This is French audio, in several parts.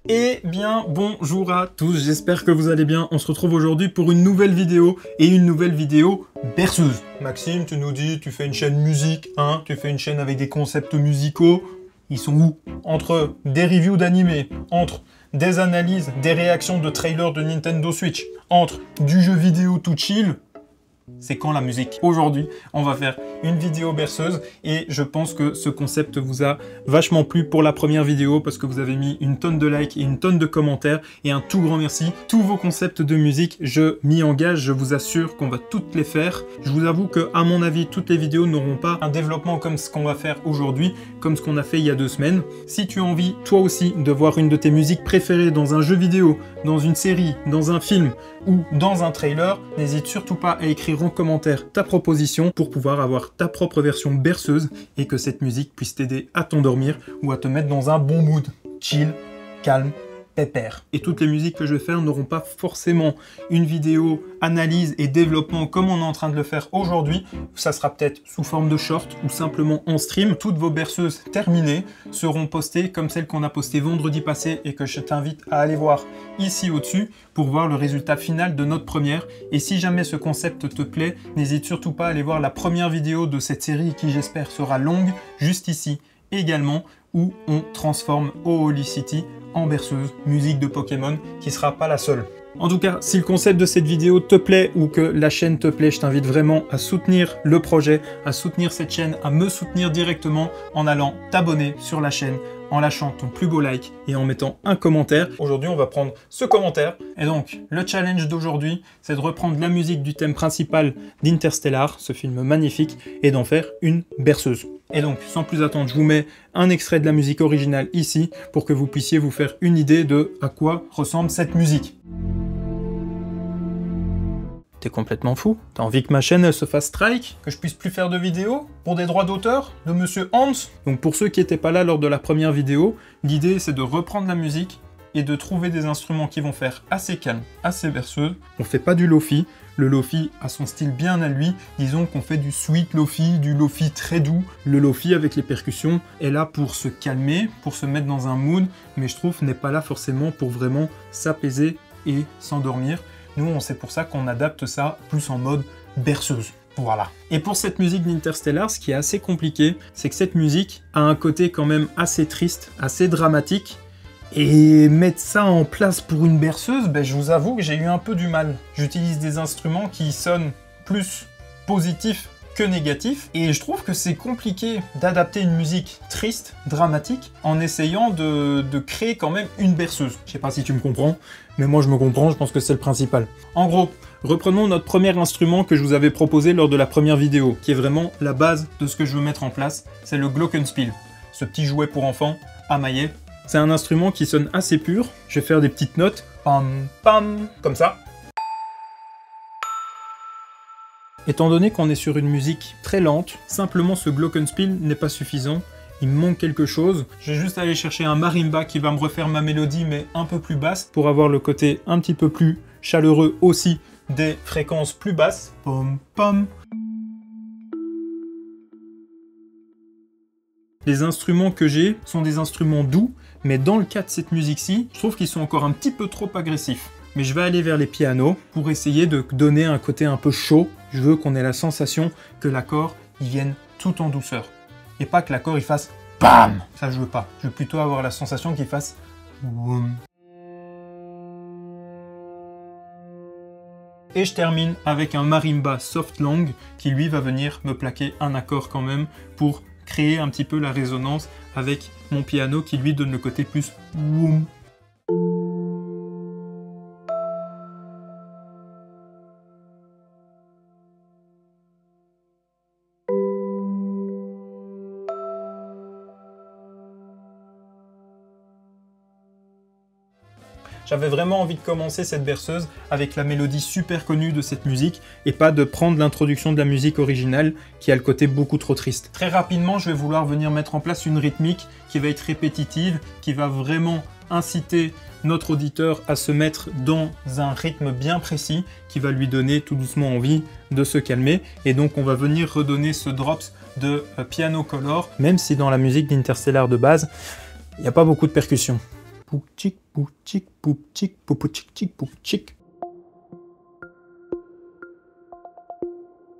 Eh bien, bonjour à tous, j'espère que vous allez bien. On se retrouve aujourd'hui pour une nouvelle vidéo, et une nouvelle vidéo berceuse. Maxime, tu nous dis, tu fais une chaîne musique, hein, tu fais une chaîne avec des concepts musicaux. Ils sont où? Entre des reviews d'animés, entre des analyses, des réactions de trailers de Nintendo Switch, entre du jeu vidéo tout chill. C'est quand la musique? Aujourd'hui, on va faire une vidéo berceuse et je pense que ce concept vous a vachement plu pour la première vidéo parce que vous avez mis une tonne de likes et une tonne de commentaires et un tout grand merci. Tous vos concepts de musique, je m'y engage, je vous assure qu'on va toutes les faire. Je vous avoue que, à mon avis, toutes les vidéos n'auront pas un développement comme ce qu'on va faire aujourd'hui, comme ce qu'on a fait il y a 2 semaines. Si tu as envie, toi aussi, de voir une de tes musiques préférées dans un jeu vidéo, dans une série, dans un film ou dans un trailer, n'hésite surtout pas à écrire en commentaire ta proposition pour pouvoir avoir ta propre version berceuse et que cette musique puisse t'aider à t'endormir ou à te mettre dans un bon mood. Chill, calme, pépère. Et toutes les musiques que je vais faire n'auront pas forcément une vidéo analyse et développement comme on est en train de le faire aujourd'hui. Ça sera peut-être sous forme de short ou simplement en stream. Toutes vos berceuses terminées seront postées comme celle qu'on a postée vendredi passé et que je t'invite à aller voir ici au-dessus pour voir le résultat final de notre première. Et si jamais ce concept te plaît, n'hésite surtout pas à aller voir la première vidéo de cette série qui j'espère sera longue, juste ici également, où on transforme Holy City en berceuse, musique de Pokémon, qui sera pas la seule. En tout cas, si le concept de cette vidéo te plaît ou que la chaîne te plaît, je t'invite vraiment à soutenir le projet, à soutenir cette chaîne, à me soutenir directement en allant t'abonner sur la chaîne, en lâchant ton plus beau like et en mettant un commentaire. Aujourd'hui, on va prendre ce commentaire. Et donc, le challenge d'aujourd'hui, c'est de reprendre la musique du thème principal d'Interstellar, ce film magnifique, et d'en faire une berceuse. Et donc, sans plus attendre, je vous mets un extrait de la musique originale ici pour que vous puissiez vous faire une idée de à quoi ressemble cette musique. T'es complètement fou? T'as envie que ma chaîne elle se fasse strike? Que je puisse plus faire de vidéos? Pour des droits d'auteur? De Monsieur Hans? Donc pour ceux qui n'étaient pas là lors de la première vidéo, l'idée c'est de reprendre la musique et de trouver des instruments qui vont faire assez calme, assez berceuse. On fait pas du lofi. Le lofi a son style bien à lui. Disons qu'on fait du sweet lofi, du lofi très doux. Le lofi avec les percussions est là pour se calmer, pour se mettre dans un mood, mais je trouve n'est pas là forcément pour vraiment s'apaiser et s'endormir. Nous, c'est pour ça qu'on adapte ça plus en mode berceuse. Voilà. Et pour cette musique d'Interstellar, ce qui est assez compliqué, c'est que cette musique a un côté quand même assez triste, assez dramatique. Et mettre ça en place pour une berceuse, ben, je vous avoue que j'ai eu un peu du mal. J'utilise des instruments qui sonnent plus positifs que négatifs, et je trouve que c'est compliqué d'adapter une musique triste, dramatique, en essayant de créer quand même une berceuse. Je sais pas si tu me comprends, mais moi je me comprends, je pense que c'est le principal. En gros, reprenons notre premier instrument que je vous avais proposé lors de la première vidéo, qui est vraiment la base de ce que je veux mettre en place, c'est le glockenspiel, ce petit jouet pour enfants à maillet. C'est un instrument qui sonne assez pur, je vais faire des petites notes, pam pam, comme ça. Étant donné qu'on est sur une musique très lente, simplement ce glockenspiel n'est pas suffisant, il me manque quelque chose. Je vais juste aller chercher un marimba qui va me refaire ma mélodie mais un peu plus basse pour avoir le côté un petit peu plus chaleureux aussi des fréquences plus basses. Pom pom. Les instruments que j'ai sont des instruments doux, mais dans le cas de cette musique-ci, je trouve qu'ils sont encore un petit peu trop agressifs. Mais je vais aller vers les pianos pour essayer de donner un côté un peu chaud. Je veux qu'on ait la sensation que l'accord il vienne tout en douceur. Et pas que l'accord il fasse BAM! Ça je veux pas. Je veux plutôt avoir la sensation qu'il fasse WOUM. Et je termine avec un marimba soft long qui lui va venir me plaquer un accord quand même pour créer un petit peu la résonance avec mon piano qui lui donne le côté plus WOUM. J'avais vraiment envie de commencer cette berceuse avec la mélodie super connue de cette musique et pas de prendre l'introduction de la musique originale qui a le côté beaucoup trop triste. Très rapidement, je vais vouloir venir mettre en place une rythmique qui va être répétitive, qui va vraiment inciter notre auditeur à se mettre dans un rythme bien précis qui va lui donner tout doucement envie de se calmer. Et donc on va venir redonner ce drops de piano color, même si dans la musique d'Interstellar de base, il n'y a pas beaucoup de percussions. pouk tchik pouk tchik pouk tchik pouk tchik pouk tchik.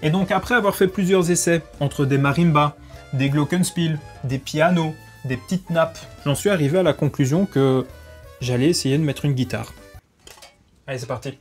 Et donc après avoir fait plusieurs essais entre des marimbas, des glockenspiel, des pianos, des petites nappes, j'en suis arrivé à la conclusion que j'allais essayer de mettre une guitare. Allez, c'est parti.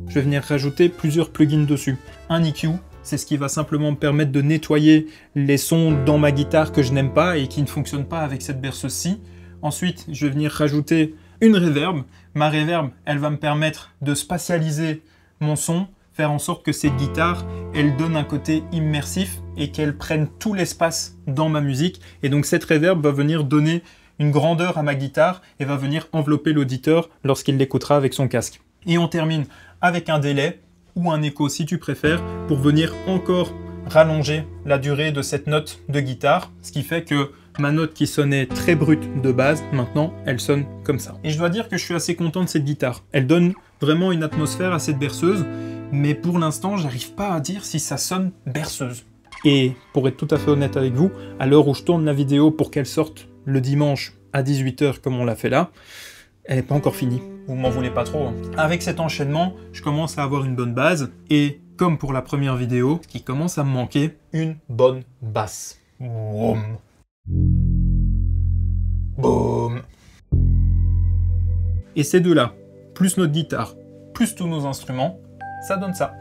Je vais venir rajouter plusieurs plugins dessus. Un EQ, c'est ce qui va simplement me permettre de nettoyer les sons dans ma guitare que je n'aime pas et qui ne fonctionnent pas avec cette berceuse-ci. Ensuite, je vais venir rajouter une reverb. Ma reverb, elle va me permettre de spatialiser mon son, faire en sorte que cette guitare, elle donne un côté immersif et qu'elle prenne tout l'espace dans ma musique. Et donc cette reverb va venir donner une grandeur à ma guitare et va venir envelopper l'auditeur lorsqu'il l'écoutera avec son casque. Et on termine avec un délai ou un écho si tu préfères pour venir encore rallonger la durée de cette note de guitare, ce qui fait que ma note qui sonnait très brute de base, maintenant elle sonne comme ça. Et je dois dire que je suis assez content de cette guitare. Elle donne vraiment une atmosphère à cette berceuse, mais pour l'instant j'arrive pas à dire si ça sonne berceuse. Et pour être tout à fait honnête avec vous, à l'heure où je tourne la vidéo pour qu'elle sorte le dimanche à 18 h comme on l'a fait là, elle n'est pas encore finie. Vous m'en voulez pas trop. Avec cet enchaînement, je commence à avoir une bonne base, et comme pour la première vidéo, ce qui commence à me manquer, une bonne basse. Boum. Boum. Et ces deux-là, plus notre guitare, plus tous nos instruments, ça donne ça.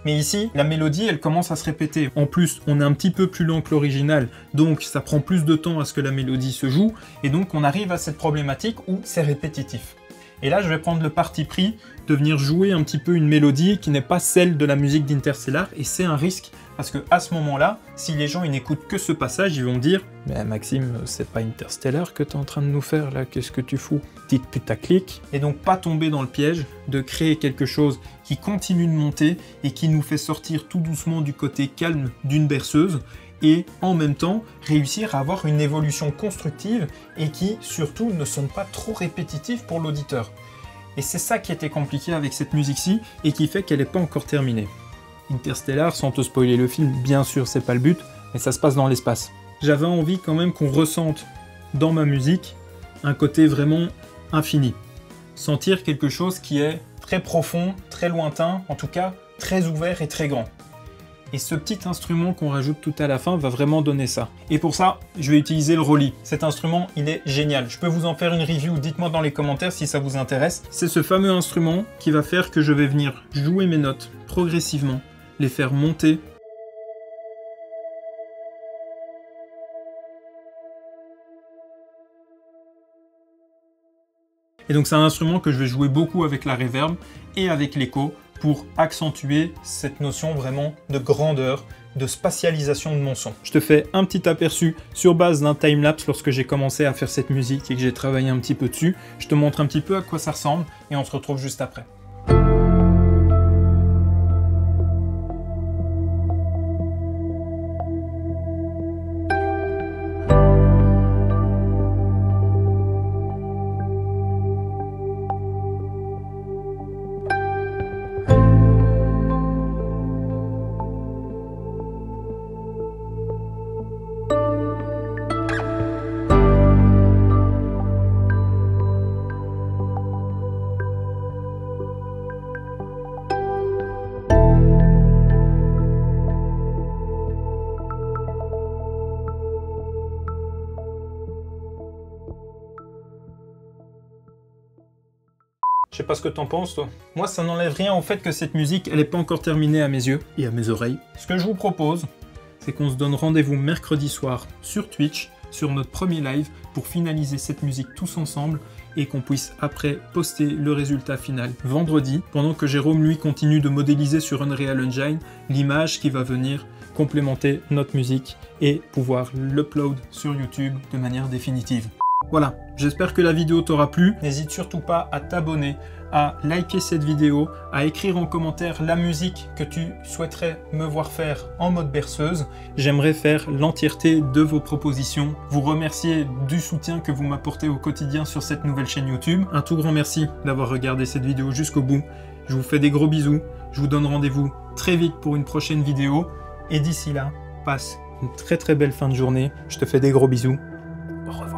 Mais ici, la mélodie, elle commence à se répéter. En plus, on est un petit peu plus lent que l'original, donc ça prend plus de temps à ce que la mélodie se joue, et donc on arrive à cette problématique où c'est répétitif. Et là, je vais prendre le parti pris de venir jouer un petit peu une mélodie qui n'est pas celle de la musique d'Interstellar, et c'est un risque, parce que à ce moment-là, si les gens ils n'écoutent que ce passage, ils vont dire « Mais Maxime, c'est pas Interstellar que tu es en train de nous faire là, qu'est-ce que tu fous ?» Petite putaclic. Et donc pas tomber dans le piège de créer quelque chose qui continue de monter et qui nous fait sortir tout doucement du côté calme d'une berceuse, et en même temps réussir à avoir une évolution constructive et qui surtout ne sonne pas trop répétitive pour l'auditeur. Et c'est ça qui était compliqué avec cette musique-ci et qui fait qu'elle n'est pas encore terminée. Interstellar, sans te spoiler le film, bien sûr c'est pas le but, mais ça se passe dans l'espace. J'avais envie quand même qu'on ressente dans ma musique un côté vraiment infini. Sentir quelque chose qui est très profond, très lointain, en tout cas très ouvert et très grand. Et ce petit instrument qu'on rajoute tout à la fin va vraiment donner ça. Et pour ça, je vais utiliser le Rolly. Cet instrument, il est génial. Je peux vous en faire une review, dites-moi dans les commentaires si ça vous intéresse. C'est ce fameux instrument qui va faire que je vais venir jouer mes notes progressivement, les faire monter. Et donc c'est un instrument que je vais jouer beaucoup avec la reverb et avec l'écho pour accentuer cette notion vraiment de grandeur, de spatialisation de mon son. Je te fais un petit aperçu sur base d'un timelapse lorsque j'ai commencé à faire cette musique et que j'ai travaillé un petit peu dessus. Je te montre un petit peu à quoi ça ressemble et on se retrouve juste après. Je sais pas ce que t'en penses, toi. Moi, ça n'enlève rien au fait que cette musique, elle n'est pas encore terminée à mes yeux et à mes oreilles. Ce que je vous propose, c'est qu'on se donne rendez-vous mercredi soir sur Twitch, sur notre premier live, pour finaliser cette musique tous ensemble et qu'on puisse après poster le résultat final vendredi, pendant que Jérôme, lui, continue de modéliser sur Unreal Engine l'image qui va venir complémenter notre musique et pouvoir l'upload sur YouTube de manière définitive. Voilà, j'espère que la vidéo t'aura plu. N'hésite surtout pas à t'abonner, à liker cette vidéo, à écrire en commentaire la musique que tu souhaiterais me voir faire en mode berceuse. J'aimerais faire l'entièreté de vos propositions, vous remercier du soutien que vous m'apportez au quotidien sur cette nouvelle chaîne YouTube. Un tout grand merci d'avoir regardé cette vidéo jusqu'au bout. Je vous fais des gros bisous, je vous donne rendez-vous très vite pour une prochaine vidéo. Et d'ici là, passe une très belle fin de journée. Je te fais des gros bisous. Au revoir.